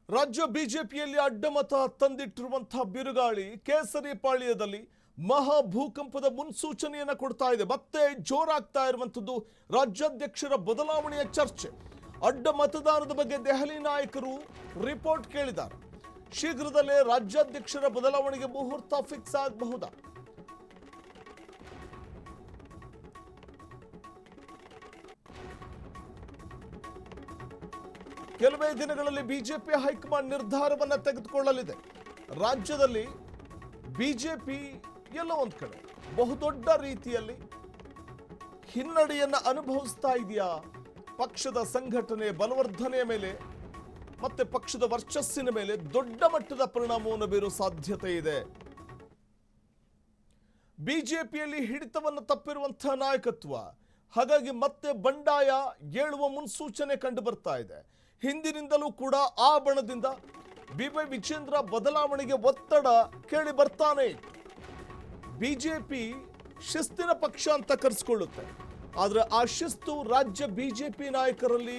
ರಾಜ್ಯ ಬಿಜೆಪಿಯಲ್ಲಿ ಅಡ್ಡಮತ ತಂದಿಟ್ಟಿರುವಂತಹ ಬಿರುಗಾಳಿ ಕೇಸರಿ ಪಾಳ್ಯದಲ್ಲಿ ಮಹಾ ಭೂಕಂಪದ ಮುನ್ಸೂಚನೆಯನ್ನು ಕೊಡ್ತಾ ಇದೆ. ಮತ್ತೆ ಜೋರಾಗ್ತಾ ಇರುವಂತದ್ದು ರಾಜ್ಯಾಧ್ಯಕ್ಷರ ಬದಲಾವಣೆಯ ಚರ್ಚೆ. ಅಡ್ಡ ಮತದಾನದ ಬಗ್ಗೆ ದೆಹಲಿ ನಾಯಕರು ರಿಪೋರ್ಟ್ ಕೇಳಿದ್ದಾರೆ. ಶೀಘ್ರದಲ್ಲೇ ರಾಜ್ಯಾಧ್ಯಕ್ಷರ ಬದಲಾವಣೆಗೆ ಮುಹೂರ್ತ ಫಿಕ್ಸ್ ಆಗಬಹುದಾ? ಕೆಲವೇ ದಿನಗಳಲ್ಲಿ ಬಿಜೆಪಿ ಹೈಕಮಾಂಡ್ ನಿರ್ಧಾರವನ್ನ ತೆಗೆದುಕೊಳ್ಳಲಿದೆ. ರಾಜ್ಯದಲ್ಲಿ ಬಿಜೆಪಿ ಎಲ್ಲ ಒಂದ್ ಕಡೆ ಬಹುದೊಡ್ಡ ರೀತಿಯಲ್ಲಿ ಹಿನ್ನಡೆಯನ್ನ ಅನುಭವಿಸ್ತಾ ಇದೆಯಾ? ಪಕ್ಷದ ಸಂಘಟನೆ ಬಲವರ್ಧನೆಯ ಮೇಲೆ ಮತ್ತೆ ಪಕ್ಷದ ವರ್ಚಸ್ಸಿನ ಮೇಲೆ ದೊಡ್ಡ ಮಟ್ಟದ ಪರಿಣಾಮವನ್ನು ಬೀರುವ ಸಾಧ್ಯತೆ ಇದೆ. ಬಿಜೆಪಿಯಲ್ಲಿ ಹಿಡಿತವನ್ನು ತಪ್ಪಿರುವಂತಹ ನಾಯಕತ್ವ, ಹಾಗಾಗಿ ಮತ್ತೆ ಬಂಡಾಯ ಏಳುವ ಮುನ್ಸೂಚನೆ ಕಂಡು ಬರ್ತಾ ಇದೆ. ಹಿಂದಿನಿಂದಲೂ ಕೂಡ ಆ ಬಣದಿಂದ ಬಿ.ವೈ. ವಿಜೇಂದ್ರ ಬದಲಾವಣೆಗೆ ಒತ್ತಡ ಕೇಳಿ ಬರ್ತಾನೆ ಇತ್ತು. ಬಿಜೆಪಿ ಶಿಸ್ತಿನ ಪಕ್ಷ ಅಂತ ಕರೆಸಿಕೊಳ್ಳುತ್ತೆ, ಆದರೆ ಆ ಶಿಸ್ತು ರಾಜ್ಯ ಬಿಜೆಪಿ ನಾಯಕರಲ್ಲಿ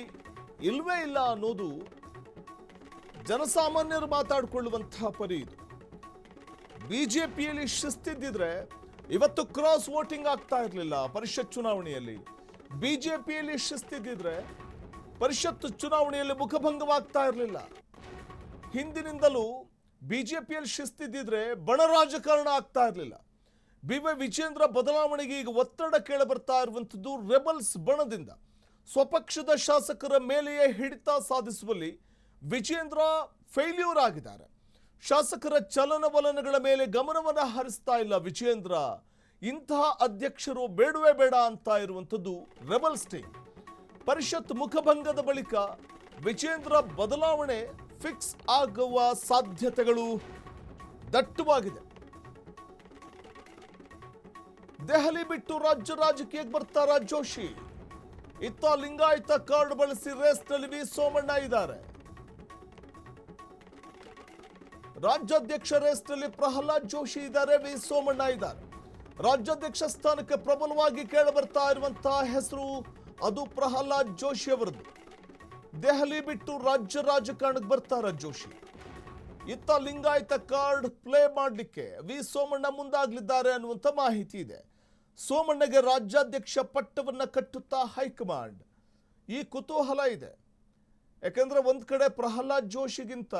ಇಲ್ವೇ ಇಲ್ಲ ಅನ್ನೋದು ಜನಸಾಮಾನ್ಯರು ಮಾತಾಡಿಕೊಳ್ಳುವಂತಹ ಪರಿ. ಇದು ಬಿಜೆಪಿಯಲ್ಲಿ ಶಿಸ್ತಿದ್ದಿದ್ರೆ ಇವತ್ತು ಕ್ರಾಸ್ ವೋಟಿಂಗ್ ಆಗ್ತಾ ಇರಲಿಲ್ಲ. ಪರಿಷತ್ ಚುನಾವಣೆಯಲ್ಲಿ ಬಿಜೆಪಿಯಲ್ಲಿ ಶಿಸ್ತಿದ್ದಿದ್ರೆ ಪರಿಷತ್ ಚುನಾವಣೆಯಲ್ಲಿ ಮುಖಭಂಗವಾಗ್ತಾ ಇರಲಿಲ್ಲ. ಹಿಂದಿನಿಂದಲೂ ಬಿಜೆಪಿಯಲ್ಲಿ ಶಿಸ್ತಿದ್ದಿದ್ರೆ ಬಣ ರಾಜಕಾರಣ ಆಗ್ತಾ ಇರಲಿಲ್ಲ. ಬಿ.ವೈ. ವಿಜೇಂದ್ರ ಬದಲಾವಣೆಗೆ ಈಗ ಒತ್ತಡ ಕೇಳಬರ್ತಾ ಇರುವಂಥದ್ದು ರೆಬಲ್ಸ್ ಬಣದಿಂದ. ಸ್ವಪಕ್ಷದ ಶಾಸಕರ ಮೇಲೆಯೇ ಹಿಡಿತ ಸಾಧಿಸುವಲ್ಲಿ ವಿಜೇಂದ್ರ ಫೇಲ್ಯೂರ್ ಆಗಿದ್ದಾರೆ. ಶಾಸಕರ ಚಲನವಲನಗಳ ಮೇಲೆ ಗಮನವನ್ನು ಹರಿಸ್ತಾ ಇಲ್ಲ ವಿಜೇಂದ್ರ. ಇಂತಹ ಅಧ್ಯಕ್ಷರು ಬೇಡವೇ ಬೇಡ ಅಂತ ಇರುವಂಥದ್ದು ರೆಬಲ್ಸ್ ಟೀಮ್. ಪರಿಷತ್ ಮುಖಭಂಗದ ಬಳಿಕ ವಿಜೇಂದ್ರ ಬದಲಾವಣೆ ಫಿಕ್ಸ್ ಆಗುವ ಸಾಧ್ಯತೆಗಳು ದಟ್ಟವಾಗಿದೆ. ದೆಹಲಿ ಬಿಟ್ಟು ರಾಜ್ಯ ರಾಜಕೀಯಕ್ಕೆ ಬರ್ತಾರ ಜೋಶಿ. ಇತ್ತ ಲಿಂಗಾಯತ ಕಾರ್ಡ್ ಬಳಸಿ ರೇಸ್ನಲ್ಲಿ ವಿ ಸೋಮಣ್ಣ ಇದ್ದಾರೆ. ರಾಜ್ಯಾಧ್ಯಕ್ಷ ರೇಸ್ನಲ್ಲಿ ಪ್ರಹ್ಲಾದ್ ಜೋಶಿ ಇದ್ದಾರೆ, ವಿ ಸೋಮಣ್ಣ ಇದ್ದಾರೆ. ರಾಜ್ಯಾಧ್ಯಕ್ಷ ಸ್ಥಾನಕ್ಕೆ ಪ್ರಬಲವಾಗಿ ಕೇಳಬರ್ತಾ ಇರುವಂತಹ ಹೆಸರು ಅದು ಪ್ರಹ್ಲಾದ್ ಜೋಶಿ ಅವರದ್ದು. ದೆಹಲಿ ಬಿಟ್ಟು ರಾಜ್ಯ ರಾಜಕಾರಣಕ್ಕೆ ಬರ್ತಾರ ಜೋಶಿ. ಇತ್ತ ಲಿಂಗಾಯತ ಕಾರ್ಡ್ ಪ್ಲೇ ಮಾಡಲಿಕ್ಕೆ ವಿ ಸೋಮಣ್ಣ ಮುಂದಾಗಲಿದ್ದಾರೆ ಅನ್ನುವಂಥ ಮಾಹಿತಿ ಇದೆ. ಸೋಮಣ್ಣಗೆ ರಾಜ್ಯಾಧ್ಯಕ್ಷ ಪಟ್ಟವನ್ನು ಕಟ್ಟುತ್ತಾ ಹೈಕಮಾಂಡ್, ಈ ಕುತೂಹಲ ಇದೆ. ಯಾಕಂದ್ರೆ ಒಂದ್ ಕಡೆ ಪ್ರಹ್ಲಾದ್ ಜೋಶಿಗಿಂತ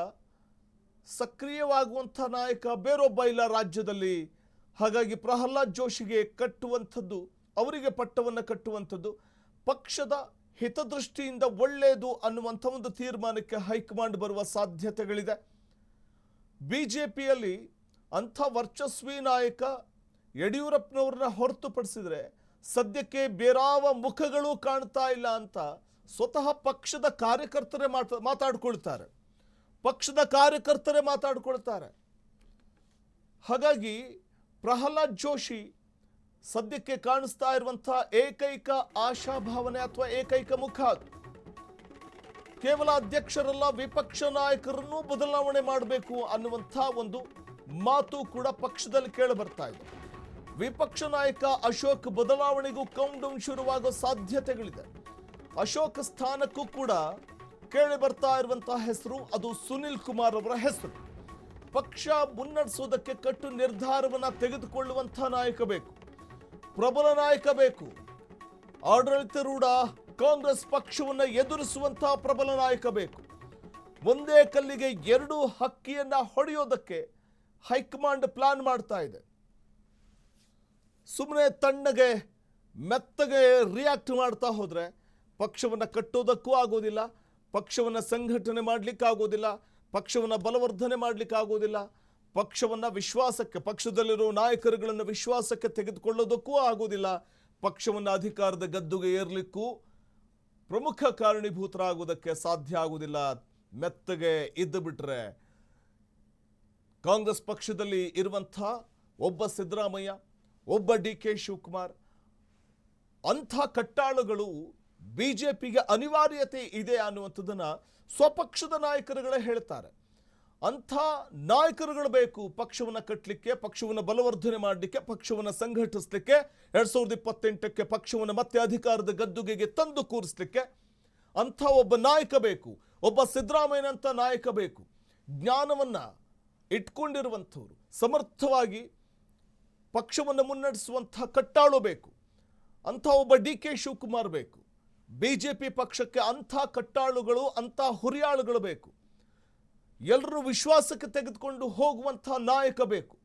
ಸಕ್ರಿಯವಾಗುವಂಥ ನಾಯಕ ಬೇರೊಬ್ಬ ಇಲ್ಲ ರಾಜ್ಯದಲ್ಲಿ. ಹಾಗಾಗಿ ಪ್ರಹ್ಲಾದ್ ಜೋಶಿಗೆ ಕಟ್ಟುವಂಥದ್ದು, ಅವರಿಗೆ ಪಟ್ಟವನ್ನು ಕಟ್ಟುವಂಥದ್ದು ಪಕ್ಷದ ಹಿತದೃಷ್ಟಿಯಿಂದ ಒಳ್ಳೆಯದು ಅನ್ನುವಂಥ ಒಂದು ತೀರ್ಮಾನಕ್ಕೆ ಹೈಕಮಾಂಡ್ ಬರುವ ಸಾಧ್ಯತೆಗಳಿದೆ. ಬಿಜೆಪಿಯಲ್ಲಿ ಅಂಥ ವರ್ಚಸ್ವಿ ನಾಯಕ ಯಡಿಯೂರಪ್ಪನವ್ರನ್ನ ಹೊರತುಪಡಿಸಿದ್ರೆ ಸದ್ಯಕ್ಕೆ ಬೇರಾವ ಮುಖಗಳು ಕಾಣ್ತಾ ಇಲ್ಲ ಅಂತ ಸ್ವತಃ ಪಕ್ಷದ ಕಾರ್ಯಕರ್ತರೇ ಮಾತಾಡ್ಕೊಳ್ತಾರೆ. ಹಾಗಾಗಿ ಪ್ರಹ್ಲಾದ್ ಜೋಶಿ ಸದ್ಯಕ್ಕೆ ಕಾಣಿಸ್ತಾ ಇರುವಂತಹ ಏಕೈಕ ಆಶಾಭಾವನೆ ಅಥವಾ ಏಕೈಕ ಮುಖ. ಕೇವಲ ಅಧ್ಯಕ್ಷರಲ್ಲ, ವಿಪಕ್ಷ ನಾಯಕರನ್ನು ಬದಲಾವಣೆ ಮಾಡಬೇಕು ಅನ್ನುವಂಥ ಒಂದು ಮಾತು ಕೂಡ ಪಕ್ಷದಲ್ಲಿ ಕೇಳಿ ಬರ್ತಾ ಇದೆ. ವಿಪಕ್ಷ ನಾಯಕ ಅಶೋಕ್ ಬದಲಾವಣೆಗೂ ಕೌಂಟ್ ಡೌನ್ ಶುರುವಾಗೋ ಸಾಧ್ಯತೆಗಳಿದೆ. ಅಶೋಕ್ ಸ್ಥಾನಕ್ಕೂ ಕೂಡ ಕೇಳಿ ಬರ್ತಾ ಇರುವಂತಹ ಹೆಸರು ಅದು ಸುನಿಲ್ ಕುಮಾರ್ ಅವರ ಹೆಸರು. ಪಕ್ಷ ಮುನ್ನಡೆಸೋದಕ್ಕೆ ಕಟ್ಟು ನಿರ್ಧಾರವನ್ನ ತೆಗೆದುಕೊಳ್ಳುವಂತಹ ನಾಯಕ ಬೇಕು, ಪ್ರಬಲ ನಾಯಕ ಬೇಕು. ಆಡಳಿತಾರೂಢ ಕಾಂಗ್ರೆಸ್ ಪಕ್ಷವನ್ನು ಎದುರಿಸುವಂತಹ ಪ್ರಬಲ ನಾಯಕ ಬೇಕು. ಒಂದೇ ಕಲ್ಲಿಗೆ ಎರಡು ಹಕ್ಕಿಯನ್ನ ಹೊಡೆಯೋದಕ್ಕೆ ಹೈಕಮಾಂಡ್ ಪ್ಲಾನ್ ಮಾಡ್ತಾ ಇದೆ. ಸುಮ್ಮನೆ ತಣ್ಣಗೆ ಮೆತ್ತಗೆ ರಿಯಾಕ್ಟ್ ಮಾಡ್ತಾ ಹೋದ್ರೆ ಪಕ್ಷವನ್ನು ಕಟ್ಟೋದಕ್ಕೂ ಆಗೋದಿಲ್ಲ, ಪಕ್ಷವನ್ನು ಸಂಘಟನೆ ಮಾಡಲಿಕ್ಕೆ ಆಗೋದಿಲ್ಲ, ಪಕ್ಷವನ್ನು ಬಲವರ್ಧನೆ ಮಾಡಲಿಕ್ಕೆ ಆಗೋದಿಲ್ಲ, ಪಕ್ಷವನ್ನು ವಿಶ್ವಾಸಕ್ಕೆ, ಪಕ್ಷದಲ್ಲಿರೋ ನಾಯಕರುಗಳನ್ನು ವಿಶ್ವಾಸಕ್ಕೆ ತೆಗೆದುಕೊಳ್ಳೋದಕ್ಕೂ ಆಗೋದಿಲ್ಲ, ಪಕ್ಷವನ್ನು ಅಧಿಕಾರದ ಗದ್ದುಗೆ ಏರ್ಲಿಕ್ಕೂ ಪ್ರಮುಖ ಕಾರಣೀಭೂತರಾಗುವುದಕ್ಕೆ ಸಾಧ್ಯ ಆಗುವುದಿಲ್ಲ. ಮೆತ್ತಗೆ ಇದ್ದು ಬಿಟ್ರೆ ಕಾಂಗ್ರೆಸ್ ಪಕ್ಷದಲ್ಲಿ ಇರುವಂಥ ಒಬ್ಬ ಸಿದ್ದರಾಮಯ್ಯ, ಒಬ್ಬ ಡಿ.ಕೆ. ಶಿವಕುಮಾರ್, ಅಂಥ ಕಟ್ಟಾಳುಗಳು ಬಿಜೆಪಿಗೆ ಅನಿವಾರ್ಯತೆ ಇದೆ ಅನ್ನುವಂಥದ್ದನ್ನ ಸ್ವಪಕ್ಷದ ನಾಯಕರುಗಳೇ ಹೇಳ್ತಾರೆ. ಅಂಥ ನಾಯಕರುಗಳು ಬೇಕು ಪಕ್ಷವನ್ನು ಕಟ್ಟಲಿಕ್ಕೆ, ಪಕ್ಷವನ್ನು ಬಲವರ್ಧನೆ ಮಾಡಲಿಕ್ಕೆ, ಪಕ್ಷವನ್ನು ಸಂಘಟಿಸಲಿಕ್ಕೆ, 2028ಕ್ಕೆ ಪಕ್ಷವನ್ನು ಮತ್ತೆ ಅಧಿಕಾರದ ಗದ್ದುಗೆಗೆ ತಂದು ಕೂರಿಸಲಿಕ್ಕೆ ಅಂಥ ಒಬ್ಬ ನಾಯಕ ಬೇಕು. ಒಬ್ಬ ಸಿದ್ದರಾಮಯ್ಯನಂತ ನಾಯಕ ಬೇಕು. ಜ್ಞಾನವನ್ನು ಇಟ್ಕೊಂಡಿರುವಂಥವ್ರು, ಸಮರ್ಥವಾಗಿ ಪಕ್ಷವನ್ನು ಮುನ್ನಡೆಸುವಂಥ ಕಟ್ಟಾಳು ಬೇಕು. ಅಂಥ ಒಬ್ಬ DK ಶಿವಕುಮಾರ್ ಬೇಕು. BJP ಪಕ್ಷಕ್ಕೆ ಅಂಥ ಕಟ್ಟಾಳುಗಳು, ಅಂಥ ಹುರಿಯಾಳುಗಳು ಬೇಕು. ಎಲ್ಲರೂ ವಿಶ್ವಾಸಕ್ಕೆ ತೆಗೆದುಕೊಂಡು ಹೋಗುವಂಥ ನಾಯಕ ಬೇಕು.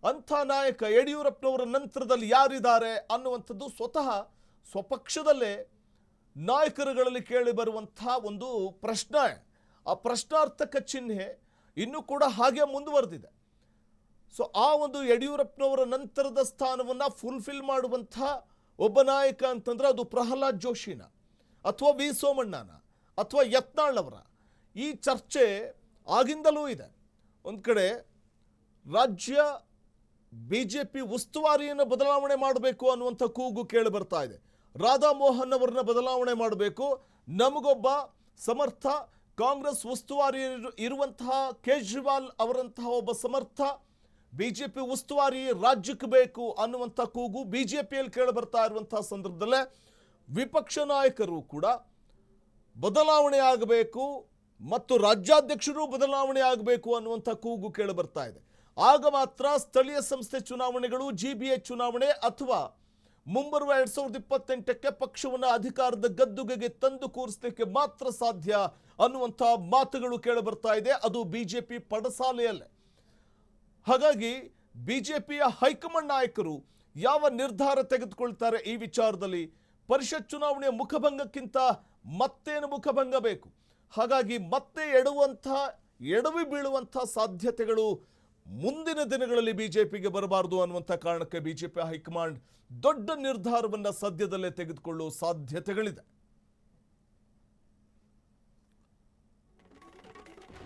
ಅಂಥ ನಾಯಕ ಯಡಿಯೂರಪ್ಪನವರ ನಂತರದಲ್ಲಿ ಯಾರಿದ್ದಾರೆ ಅನ್ನುವಂಥದ್ದು ಸ್ವತಃ ಸ್ವಪಕ್ಷದಲ್ಲೇ ನಾಯಕರುಗಳಲ್ಲಿ ಕೇಳಿ ಬರುವಂಥ ಒಂದು ಪ್ರಶ್ನೆ. ಆ ಪ್ರಶ್ನಾರ್ಥಕ ಚಿಹ್ನೆ ಇನ್ನೂ ಕೂಡ ಹಾಗೆ ಮುಂದುವರೆದಿದೆ. ಸೊ ಆ ಒಂದು ಯಡಿಯೂರಪ್ಪನವರ ನಂತರದ ಸ್ಥಾನವನ್ನು ಫುಲ್ಫಿಲ್ ಮಾಡುವಂಥ ಒಬ್ಬ ನಾಯಕ ಅಂತಂದ್ರೆ ಅದು ಪ್ರಹ್ಲಾದ್ ಜೋಶಿನ, ಅಥವಾ ವಿ ಸೋಮಣ್ಣನ, ಅಥವಾ ಯತ್ನಾಳ್ ಅವರ. ಈ ಚರ್ಚೆ ಆಗಿಂದಲೂ ಇದೆ. ಒಂದು ಕಡೆ ರಾಜ್ಯ BJP ಉಸ್ತುವಾರಿಯನ್ನು ಬದಲಾವಣೆ ಮಾಡಬೇಕು ಅನ್ನುವಂಥ ಕೂಗು ಕೇಳಿ ಬರ್ತಾ ಇದೆ. ರಾಧಾ ಮೋಹನ್ ಅವರನ್ನ ಬದಲಾವಣೆ ಮಾಡಬೇಕು, ನಮಗೊಬ್ಬ ಸಮರ್ಥ ಕಾಂಗ್ರೆಸ್ ಉಸ್ತುವಾರಿ ಇರುವಂತಹ ಕೇಜ್ರಿವಾಲ್ ಅವರಂತಹ ಒಬ್ಬ ಸಮರ್ಥ BJP ಉಸ್ತುವಾರಿ ರಾಜ್ಯಕ್ಕೆ ಬೇಕು ಅನ್ನುವಂಥ ಕೂಗು BJPಯಲ್ಲಿ ಕೇಳಿ ಬರ್ತಾ ಇರುವಂತಹ ಸಂದರ್ಭದಲ್ಲೇ ವಿಪಕ್ಷ ನಾಯಕರು ಕೂಡ ಬದಲಾವಣೆ ಆಗಬೇಕು ಮತ್ತು ರಾಜ್ಯಾಧ್ಯಕ್ಷರು ಬದಲಾವಣೆ ಆಗಬೇಕು ಅನ್ನುವಂಥ ಕೂಗು ಕೇಳಿ ಬರ್ತಾ ಇದೆ. ಆಗ ಮಾತ್ರ ಸ್ಥಳೀಯ ಸಂಸ್ಥೆ ಚುನಾವಣೆಗಳು, GBA ಚುನಾವಣೆ ಅಥವಾ ಮುಂಬರುವ 2028ಕ್ಕೆ ಪಕ್ಷವನ್ನು ಅಧಿಕಾರದ ಗದ್ದುಗೆಗೆ ತಂದು ಕೂರಿಸಲಿಕ್ಕೆ ಮಾತ್ರ ಸಾಧ್ಯ ಅನ್ನುವಂಥ ಮಾತುಗಳು ಕೇಳಿ ಬರ್ತಾ ಇದೆ. ಅದು BJP ಪಡಸಾಲೆಯಲ್ಲೇ. ಹಾಗಾಗಿ BJPಯ ಹೈಕಮಾಂಡ್ ನಾಯಕರು ಯಾವ ನಿರ್ಧಾರ ತೆಗೆದುಕೊಳ್ತಾರೆ ಈ ವಿಚಾರದಲ್ಲಿ? ಪರಿಷತ್ ಚುನಾವಣೆಯ ಮುಖಭಂಗಕ್ಕಿಂತ ಮತ್ತೇನು ಮುಖಭಂಗ ಬೇಕು? ಹಾಗಾಗಿ ಮತ್ತೆ ಎಡವಿ ಬೀಳುವಂಥ ಸಾಧ್ಯತೆಗಳು ಮುಂದಿನ ದಿನಗಳಲ್ಲಿ BJPಗೆ ಬರಬಾರದು ಅನ್ನುವಂಥ ಕಾರಣಕ್ಕೆ BJP ಹೈಕಮಾಂಡ್ ದೊಡ್ಡ ನಿರ್ಧಾರವನ್ನು ಸದ್ಯದಲ್ಲೇ ತೆಗೆದುಕೊಳ್ಳುವ ಸಾಧ್ಯತೆಗಳಿದೆ.